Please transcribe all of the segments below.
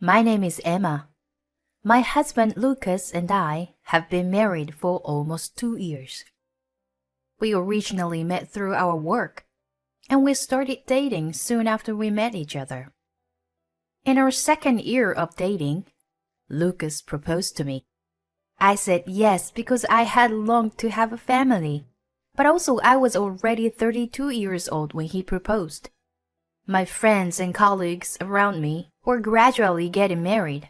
My name is Emma. My husband Lucas and I have been married for almost 2 years. We originally met through our work, and we started dating soon after we met each other. In our second year of dating, Lucas proposed to me. I said yes because I had longed to have a family, but also I was already 32 years old when he proposed. My friends and colleagues around me were gradually getting married,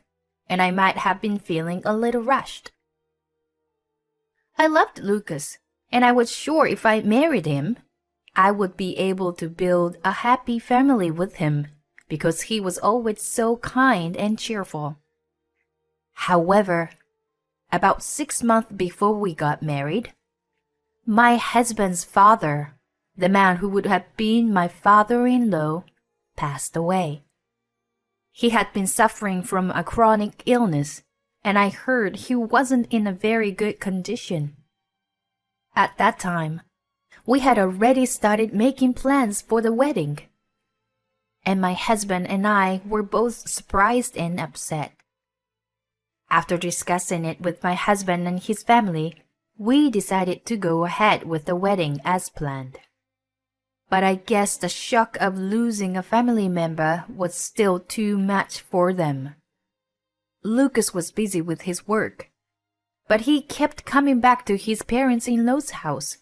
and I might have been feeling a little rushed. I loved Lucas, and I was sure if I married him, I would be able to build a happy family with him because he was always so kind and cheerful. However, about 6 months before we got married, my husband's father, the man who would have been my father-in-law, passed away. He had been suffering from a chronic illness, and I heard he wasn't in a very good condition. At that time, we had already started making plans for the wedding, and my husband and I were both surprised and upset. After discussing it with my husband and his family, we decided to go ahead with the wedding as planned. But I guess the shock of losing a family member was still too much for them. Lucas was busy with his work, but he kept coming back to his parents-in-law's house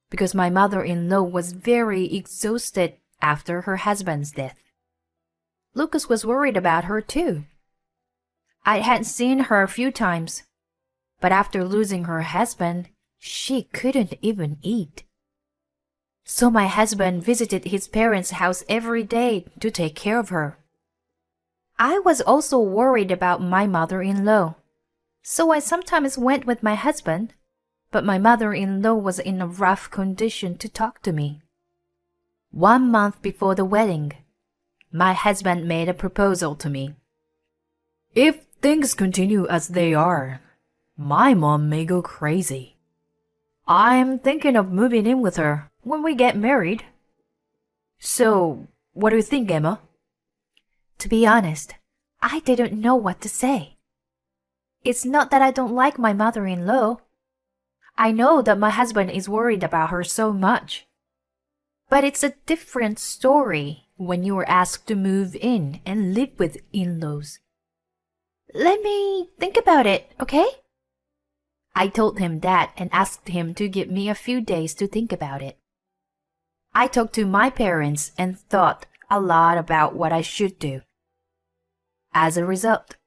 because my mother-in-law was very exhausted after her husband's death. Lucas was worried about her too. I had seen her a few times, but after losing her husband, she couldn't even eat. So my husband visited his parents' house every day to take care of her. I was also worried about my mother-in-law, so I sometimes went with my husband, but my mother-in-law was in a rough condition to talk to me. 1 month before the wedding, my husband made a proposal to me. If things continue as they are, my mom may go crazy. I'm thinking of moving in with her when we get married. So, what do you think, Emma? To be honest, I didn't know what to say. It's not that I don't like my mother-in-law. I know that my husband is worried about her so much. But it's a different story when you are asked to move in and live with in-laws. Let me think about it, okay? I told him that and asked him to give me a few days to think about it. I talked to my parents and thought a lot about what I should do. As a result,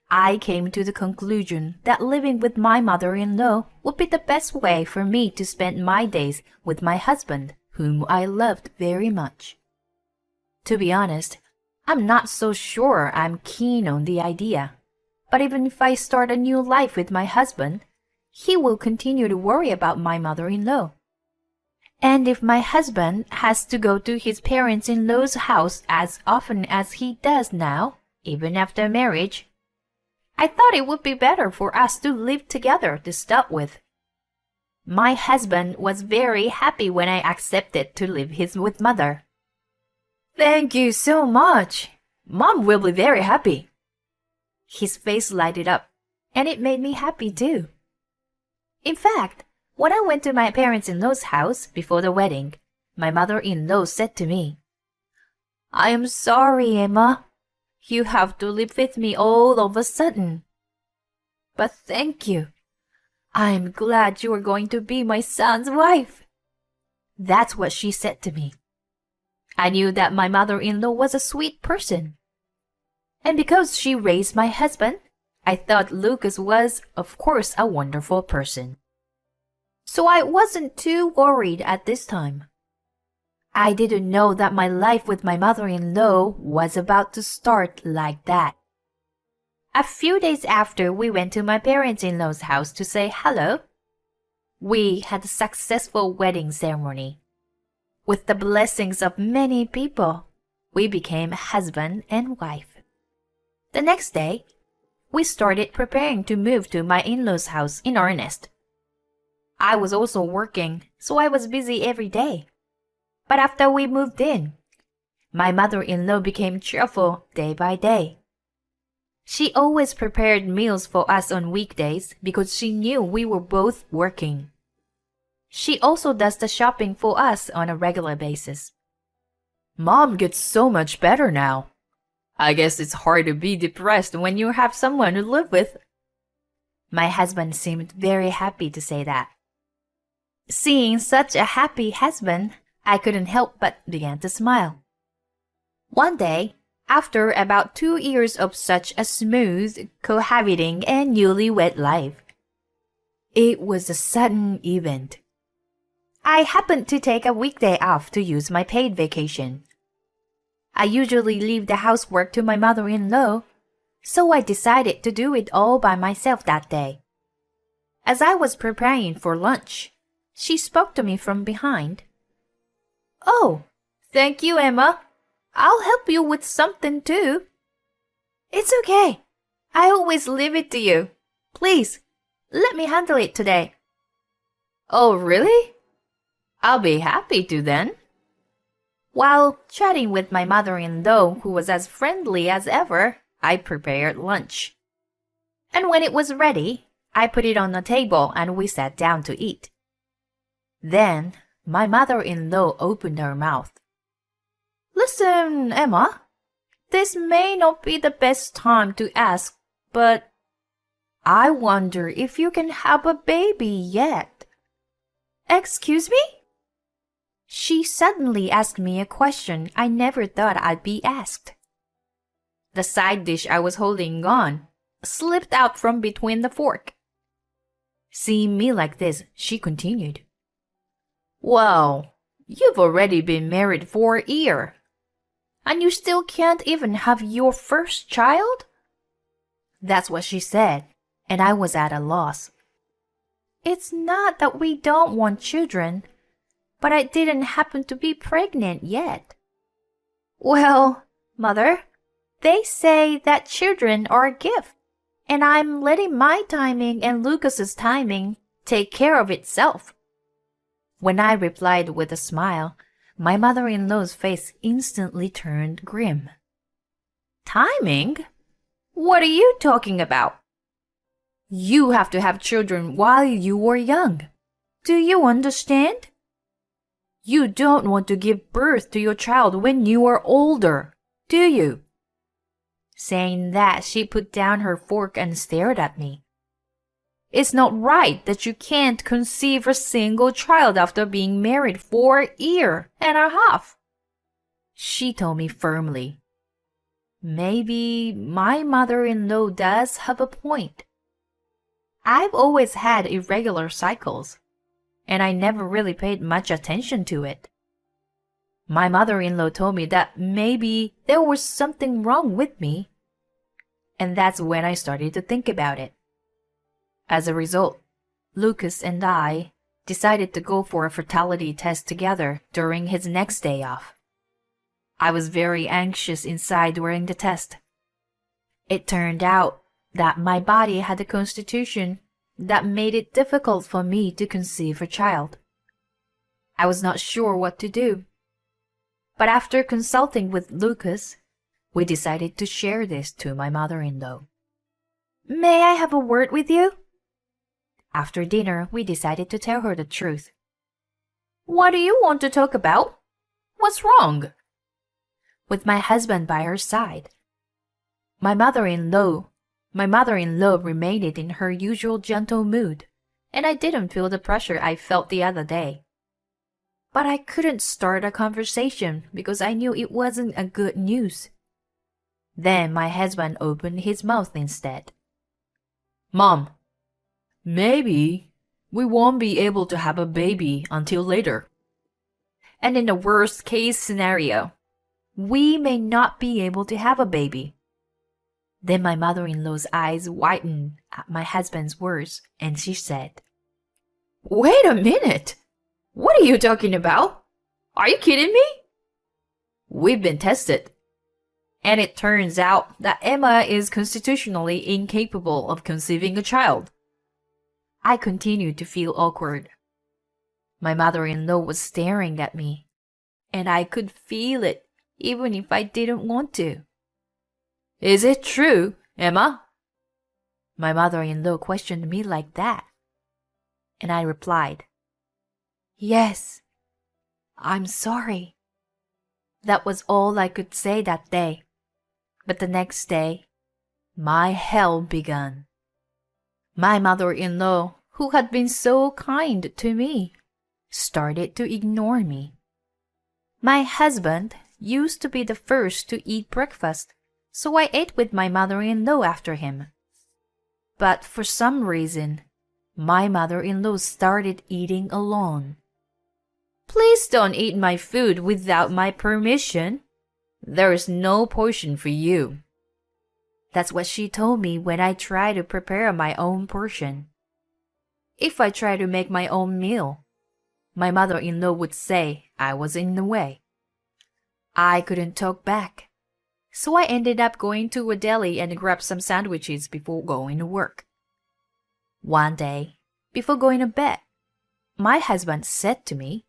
I came to the conclusion that living with my mother-in-law would be the best way for me to spend my days with my husband, whom I loved very much. To be honest, I'm not so sure I'm keen on the idea. But even if I start a new life with my husband, he will continue to worry about my mother-in-law. And if my husband has to go to his parents-in-law's house as often as he does now, even after marriage, I thought it would be better for us to live together to start with. My husband was very happy when I accepted to live with mother. Thank you so much. Mom will be very happy. His face lighted up, and it made me happy too. In fact, when I went to my parents-in-law's house before the wedding, my mother-in-law said to me, I am sorry, Emma. You have to live with me all of a sudden. But thank you. I'm glad you are going to be my son's wife. That's what she said to me. I knew that my mother-in-law was a sweet person. And because she raised my husband, I thought Lucas was, of course, a wonderful person. So I wasn't too worried at this time. I didn't know that my life with my mother-in-law was about to start like that. A few days after we went to my parents-in-law's house to say hello, we had a successful wedding ceremony. With the blessings of many people, we became husband and wife. The next day, we started preparing to move to my in-laws' house in earnest. I was also working, so I was busy every day. But after we moved in, my mother-in-law became cheerful day by day. She always prepared meals for us on weekdays because she knew we were both working. She also does the shopping for us on a regular basis. Mom gets so much better now. I guess it's hard to be depressed when you have someone to live with. My husband seemed very happy to say that. Seeing such a happy husband, I couldn't help but began to smile. One day, after about 2 years of such a smooth, cohabiting and newlywed life, it was a sudden event. I happened to take a weekday off to use my paid vacation. I usually leave the housework to my mother-in-law, so I decided to do it all by myself that day. As I was preparing for lunch, she spoke to me from behind. "Oh, thank you, Emma. I'll help you with something too." "It's okay. I always leave it to you. Please, let me handle it today." "Oh, really? I'll be happy to then." While chatting with my mother-in-law, who was as friendly as ever, I prepared lunch. And when it was ready, I put it on the table and we sat down to eat. Then, my mother-in-law opened her mouth. "Listen, Emma, this may not be the best time to ask, but I wonder if you can have a baby yet." "Excuse me?" She suddenly asked me a question I never thought I'd be asked. The side dish I was holding on slipped out from between the fork. Seeing me like this, she continued. "Well, you've already been married for a year, and you still can't even have your first child?" That's what she said, and I was at a loss. "It's not that we don't want children, but I didn't happen to be pregnant yet." "Well, Mother, they say that children are a gift, and I'm letting my timing and Lucas's timing take care of itself." When I replied with a smile, my mother-in-law's face instantly turned grim. "Timing? What are you talking about? You have to have children while you are young. Do you understand? You don't want to give birth to your child when you are older, do you?" Saying that, she put down her fork and stared at me. "It's not right that you can't conceive a single child after being married for a year and a half," she told me firmly. Maybe my mother-in-law does have a point. I've always had irregular cycles, and I never really paid much attention to it. My mother-in-law told me that maybe there was something wrong with me, and that's when I started to think about it. As a result, Lucas and I decided to go for a fertility test together during his next day off. I was very anxious inside during the test. It turned out that my body had a constitution that made it difficult for me to conceive a child. I was not sure what to do. But after consulting with Lucas, we decided to share this to my mother-in-law. "May I have a word with you?" After dinner, we decided to tell her the truth. "What do you want to talk about? What's wrong?" With my husband by her side, my mother-in-law remained in her usual gentle mood, and I didn't feel the pressure I felt the other day. But I couldn't start a conversation because I knew it wasn't a good news. Then my husband opened his mouth instead. "Mom, maybe we won't be able to have a baby until later. And in the worst case scenario, we may not be able to have a baby." Then my mother-in-law's eyes widened at my husband's words, and she said, "Wait a minute! What are you talking about? Are you kidding me?" "We've been tested, and it turns out that Emma is constitutionally incapable of conceiving a child." I continued to feel awkward. My mother-in-law was staring at me, and I could feel it even if I didn't want to. "Is it true Emma? My mother-in-law questioned me like that. And I replied, Yes, I'm sorry. That was all I could say that day. But the next day, my hell began. My mother-in-law, who had been so kind to me, started to ignore me. My husband used to be the first to eat breakfast, so I ate with my mother-in-law after him. But for some reason, my mother-in-law started eating alone. Please don't eat my food without my permission. There is no portion for you. That's what she told me when I tried to prepare my own portion. If I tried to make my own meal, my mother-in-law would say I was in the way. I couldn't talk back, so I ended up going to a deli and grabbed some sandwiches before going to work. One day, before going to bed, my husband said to me,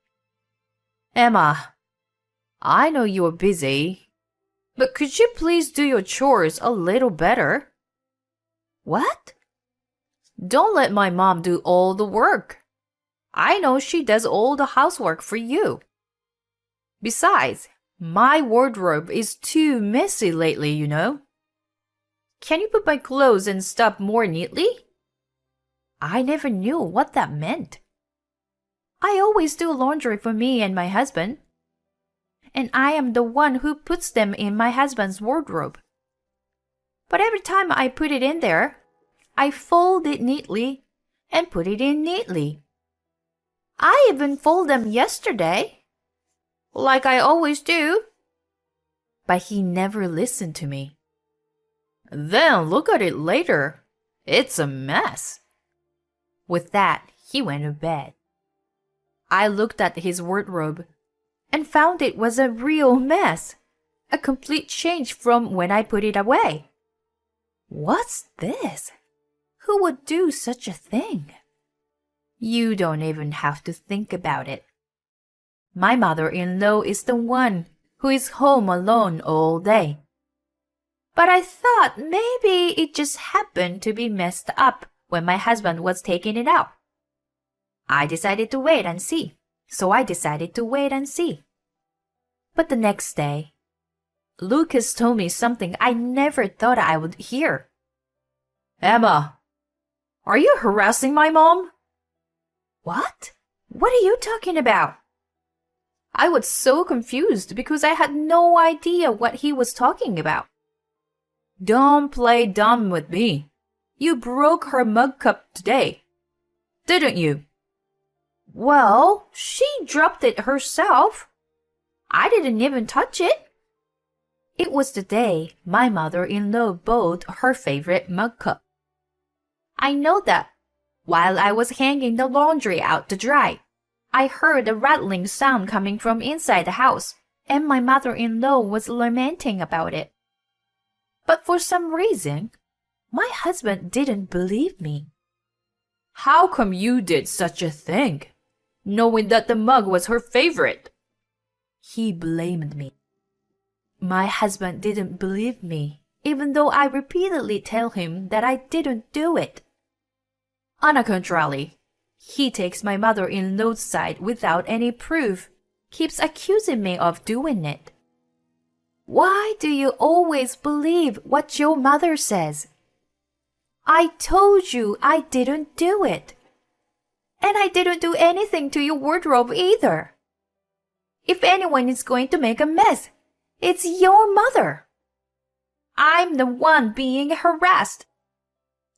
Emma, I know you're busy, but could you please do your chores a little better? What? Don't let my mom do all the work. I know she does all the housework for you. Besides, my wardrobe is too messy lately, you know. Can you put my clothes and stuff more neatly? I never knew what that meant. I always do laundry for me and my husband, and I am the one who puts them in my husband's wardrobe. But every time I put it in there, I fold it neatly and put it in neatly. I even folded them yesterday, like I always do. But he never listened to me. Then look at it later. It's a mess. With that, he went to bed. I looked at his wardrobe and found it was a real mess, a complete change from when I put it away. What's this? Who would do such a thing? You don't even have to think about it. My mother-in-law is the one who is home alone all day. But I thought maybe it just happened to be messed up when my husband was taking it out. I decided to wait and see. So I decided to wait and see. But the next day, Lucas told me something I never thought I would hear. Emma, are you harassing my mom? What? What are you talking about? I was so confused because I had no idea what he was talking about. Don't play dumb with me. You broke her mug cup today, didn't you? Well, she dropped it herself. I didn't even touch it. It was the day my mother-in-law bought her favorite mug cup. I know that while I was hanging the laundry out to dry, I heard a rattling sound coming from inside the house, and my mother-in-law was lamenting about it. But for some reason, my husband didn't believe me. How come you did such a thing, knowing that the mug was her favorite? He blamed me. My husband didn't believe me, even though I repeatedly tell him that I didn't do it. On the contrary, he takes my mother-in-law's side without any proof, keeps accusing me of doing it. Why do you always believe what your mother says? I told you I didn't do it. And I didn't do anything to your wardrobe either. If anyone is going to make a mess, it's your mother. I'm the one being harassed.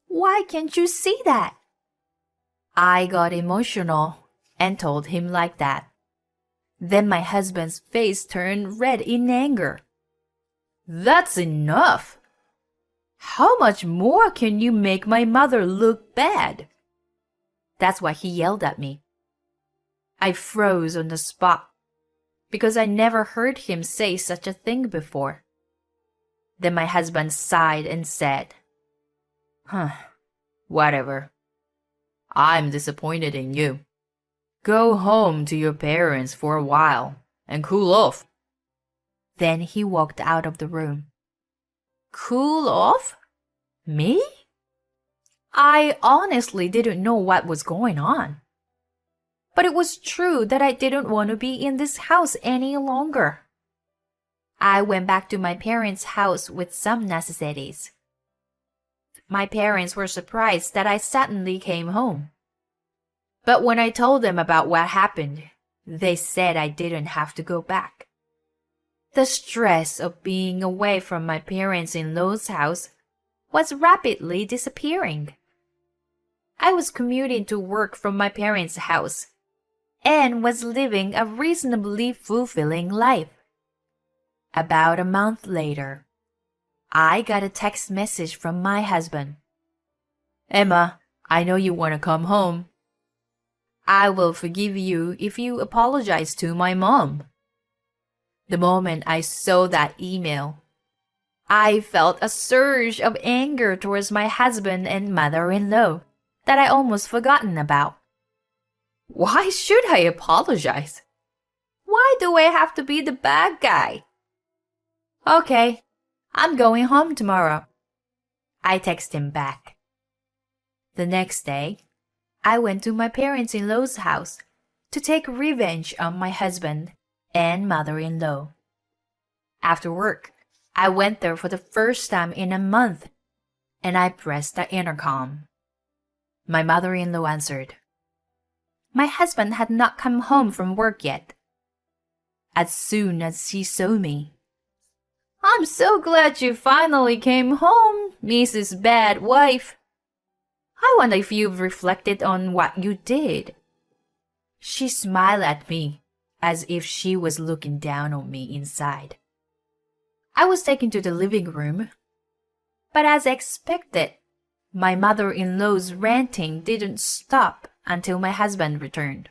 Why can't you see that? I got emotional and told him like that. Then my husband's face turned red in anger. That's enough. How much more can you make my mother look bad? That's why he yelled at me. I froze on the spot because I never heard him say such a thing before. Then my husband sighed and said, Whatever. I'm disappointed in you. Go home to your parents for a while and cool off. Then he walked out of the room. Cool off? Me? I honestly didn't know what was going on. But it was true that I didn't want to be in this house any longer. I went back to my parents' house with some necessities. My parents were surprised that I suddenly came home. But when I told them about what happened, they said I didn't have to go back. The stress of being away from my parents-in-law's house was rapidly disappearing. I was commuting to work from my parents' house and was living a reasonably fulfilling life. About a month later, I got a text message from my husband. Emma, I know you want to come home. I will forgive you if you apologize to my mom. The moment I saw that email, I felt a surge of anger towards my husband and mother-in-law that I almost forgotten about. Why should I apologize? Why do I have to be the bad guy? Okay, I'm going home tomorrow. I texted him back. The next day, I went to my parents-in-law's house to take revenge on my husband and mother-in-law. After work, I went there for the first time in a month, and I pressed the intercom. My mother-in-law answered. My husband had not come home from work yet. As soon as she saw me, I'm so glad you finally came home, Mrs. Bad Wife. I wonder if you've reflected on what you did. She smiled at me as if she was looking down on me inside. I was taken to the living room, but as expected, my mother-in-law's ranting didn't stop until my husband returned.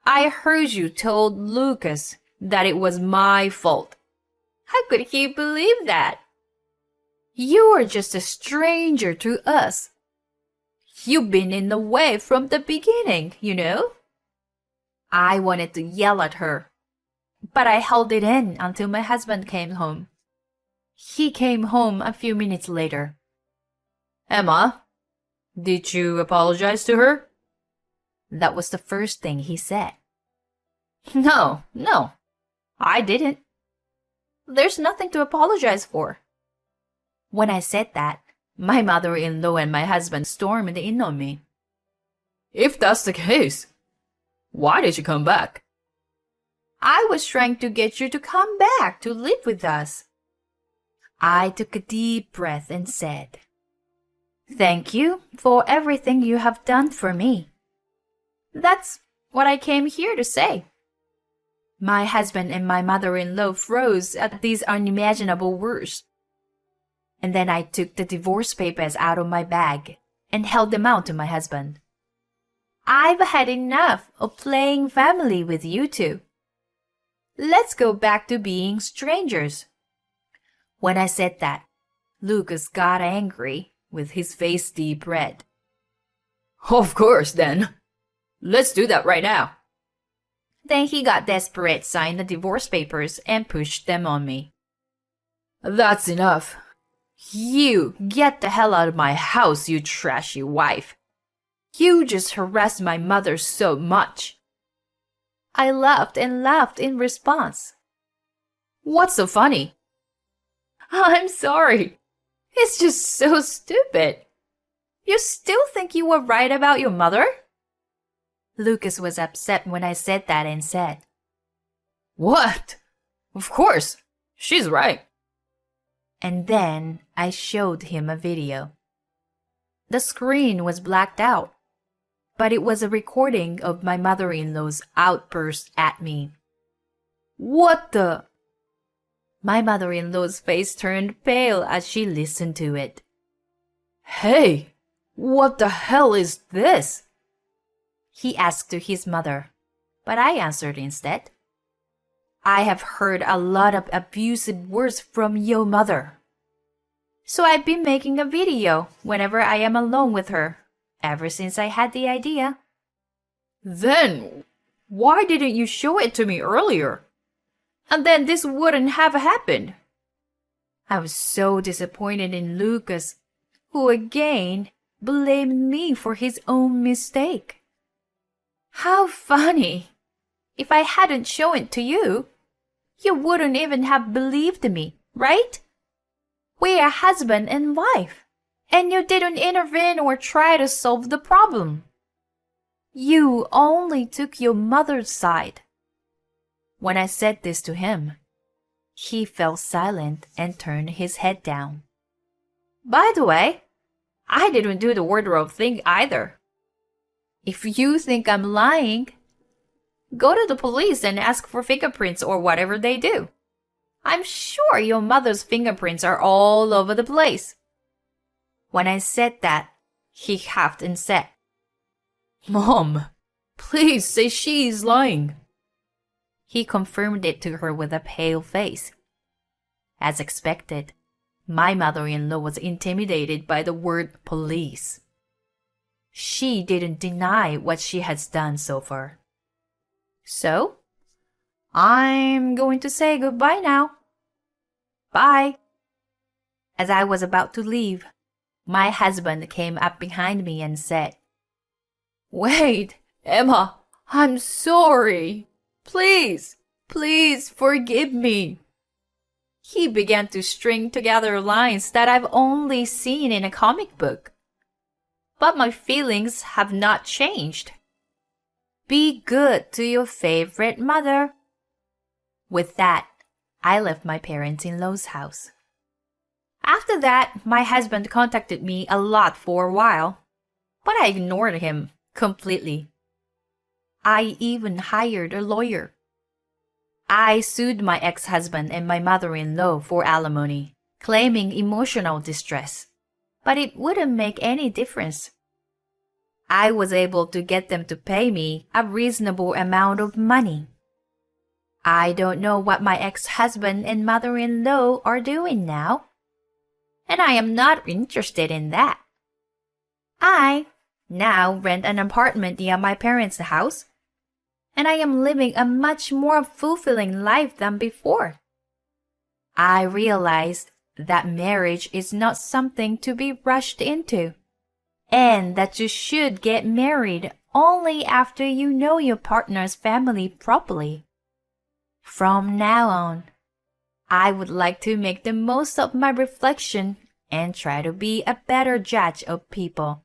I heard you told Lucas that it was my fault. How could he believe that? You are just a stranger to us. You've been in the way from the beginning, you know. I wanted to yell at her, but I held it in until my husband came home. He came home a few minutes later. Emma, did you apologize to her? That was the first thing he said. No, I didn't. There's nothing to apologize for. When I said that, my mother-in-law and my husband stormed in on me. If that's the case, why did you come back? I was trying to get you to come back to live with us. I took a deep breath and said, Thank you for everything you have done for me. That's what I came here to say. My husband and my mother-in-law froze at these unimaginable words. And then I took the divorce papers out of my bag and held them out to my husband. I've had enough of playing family with you two. Let's go back to being strangers. When I said that, Lucas got angry with his face deep red. Of course, then. Let's do that right now. Then he got desperate, signed the divorce papers, and pushed them on me. That's enough. You get the hell out of my house, you trashy wife. You just harassed my mother so much. I laughed and laughed in response. What's so funny? I'm sorry. It's just so stupid. You still think you were right about your mother? Lucas was upset when I said that and said, What? Of course, she's right. And then I showed him a video. The screen was blacked out, but it was a recording of my mother-in-law's outburst at me. What the? My mother-in-law's face turned pale as she listened to it. Hey, what the hell is this? He asked to his mother, but I answered instead. I have heard a lot of abusive words from your mother. So I've been making a video whenever I am alone with her, ever since I had the idea. Then, why didn't you show it to me earlier? And then this wouldn't have happened. I was so disappointed in Lucas who again blamed me for his own mistake. How funny! If I hadn't shown it to you, you wouldn't even have believed me, right? We're husband and wife, and you didn't intervene or try to solve the problem. You only took your mother's side. When I said this to him, he fell silent and turned his head down. By the way, I didn't do the wardrobe thing either. If you think I'm lying, go to the police and ask for fingerprints or whatever they do. I'm sure your mother's fingerprints are all over the place. When I said that, he huffed and said, Mom, please say she's lying. He confirmed it to her with a pale face. As expected, my mother-in-law was intimidated by the word police. She didn't deny what she has done so far. So, I'm going to say goodbye now. Bye. As I was about to leave, my husband came up behind me and said, Wait, Emma, I'm sorry. Please forgive me. He began to string together lines that I've only seen in a comic book. But my feelings have not changed. Be good to your favorite mother. With that, I left my parents-in-law's house. After that, my husband contacted me a lot for a while, but I ignored him completely. I even hired a lawyer. I sued my ex-husband and my mother-in-law for alimony, claiming emotional distress, but it wouldn't make any difference. I was able to get them to pay me a reasonable amount of money. I don't know what my ex-husband and mother-in-law are doing now, and I am not interested in that. I now rent an apartment near my parents' house, and I am living a much more fulfilling life than before. I realized that marriage is not something to be rushed into, and that you should get married only after you know your partner's family properly. From now on, I would like to make the most of my reflection and try to be a better judge of people.